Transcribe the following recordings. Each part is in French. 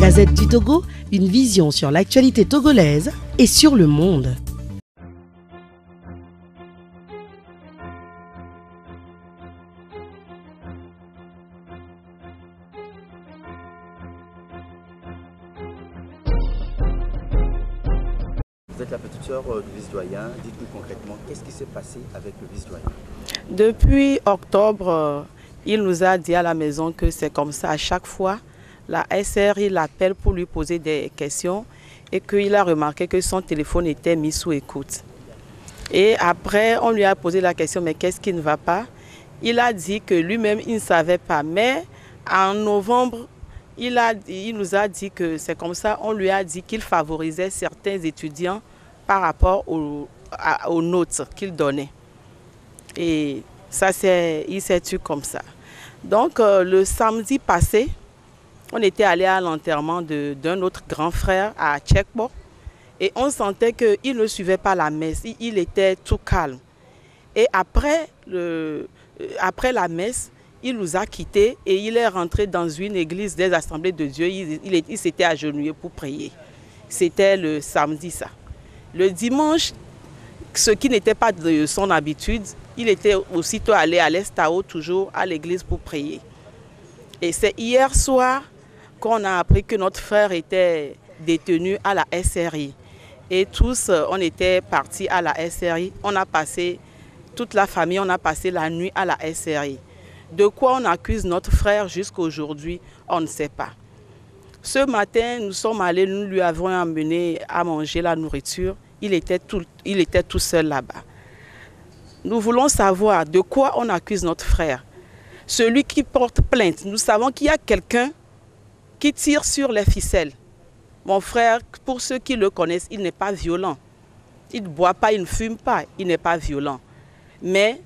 Gazette du Togo, une vision sur l'actualité togolaise et sur le monde. Vous êtes la petite sœur du vice-doyen. Dites-nous concrètement, qu'est-ce qui s'est passé avec le vice-doyen? Depuis octobre, il nous a dit à la maison que c'est comme ça à chaque fois. La SRI l'appelle pour lui poser des questions et qu'il a remarqué que son téléphone était mis sous écoute. Et après, on lui a posé la question, mais qu'est-ce qui ne va pas? Il a dit que lui-même, il ne savait pas. Mais en novembre, il nous a dit que c'est comme ça. On lui a dit qu'il favorisait certains étudiants par rapport aux notes qu'il donnait. Et ça, il s'est tué comme ça. Donc, le samedi passé, on était allé à l'enterrement d'un autre grand frère à Tchekbo. Et on sentait qu'il ne suivait pas la messe. Il était tout calme. Et après la messe, il nous a quittés et il est rentré dans une église des Assemblées de Dieu. Il s'était agenouillé pour prier. C'était le samedi, ça. Le dimanche, ce qui n'était pas de son habitude, il était aussitôt allé à l'Estao, toujours à l'église pour prier. Et c'est hier soir qu'on a appris que notre frère était détenu à la SRI. Et tous, on était partis à la SRI. On a passé, toute la famille, on a passé la nuit à la SRI. De quoi on accuse notre frère jusqu'à aujourd'hui, on ne sait pas. Ce matin, nous sommes allés, nous lui avons amené à manger la nourriture. Il était tout seul là-bas. Nous voulons savoir de quoi on accuse notre frère. Celui qui porte plainte, nous savons qu'il y a quelqu'un qui tire sur les ficelles. Mon frère, pour ceux qui le connaissent, il n'est pas violent. Il ne boit pas, il ne fume pas, il n'est pas violent. Mais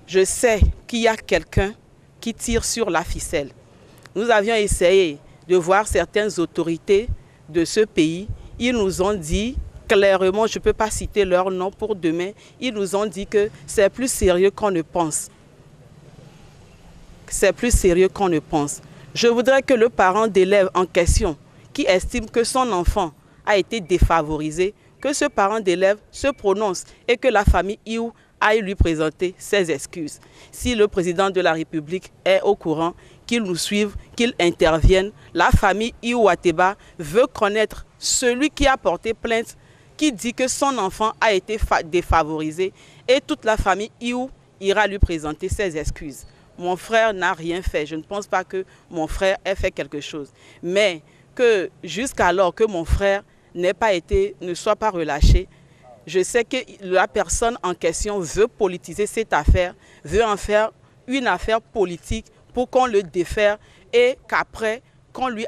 je sais qu'il y a quelqu'un qui tire sur la ficelle. Nous avions essayé de voir certaines autorités de ce pays. Ils nous ont dit clairement, je ne peux pas citer leur nom pour demain, ils nous ont dit que c'est plus sérieux qu'on ne pense. C'est plus sérieux qu'on ne pense. Je voudrais que le parent d'élève en question, qui estime que son enfant a été défavorisé, que ce parent d'élève se prononce et que la famille Iou aille lui présenter ses excuses. Si le président de la République est au courant, qu'il nous suive, qu'il intervienne. La famille Iou Ateba veut connaître celui qui a porté plainte, qui dit que son enfant a été défavorisé et toute la famille Iou ira lui présenter ses excuses. Mon frère n'a rien fait. Je ne pense pas que mon frère ait fait quelque chose. Mais que jusqu'alors que mon frère ne soit pas relâché, je sais que la personne en question veut politiser cette affaire, veut en faire une affaire politique pour qu'on le défère et qu'après, qu'on lui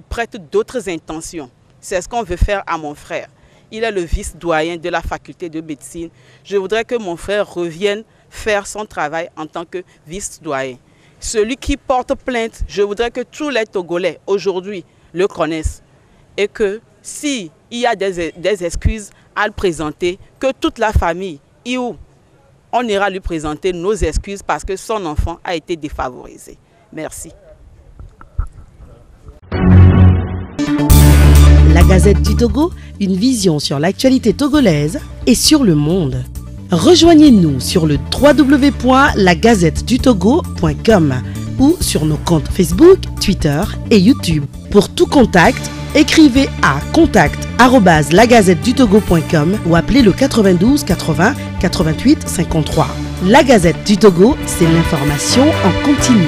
prête d'autres intentions. C'est ce qu'on veut faire à mon frère. Il est le vice-doyen de la faculté de médecine. Je voudrais que mon frère revienne faire son travail en tant que vice-doyen. Celui qui porte plainte, je voudrais que tous les Togolais aujourd'hui le connaissent. Et que s'il y a des excuses à le présenter, que toute la famille, on ira lui présenter nos excuses parce que son enfant a été défavorisé. Merci. La Gazette du Togo, une vision sur l'actualité togolaise et sur le monde. Rejoignez-nous sur le www.lagazettedutogo.com ou sur nos comptes Facebook, Twitter et YouTube. Pour tout contact, écrivez à contact@lagazettedutogo.com ou appelez le 92 80 88 53. La Gazette du Togo, c'est l'information en continu.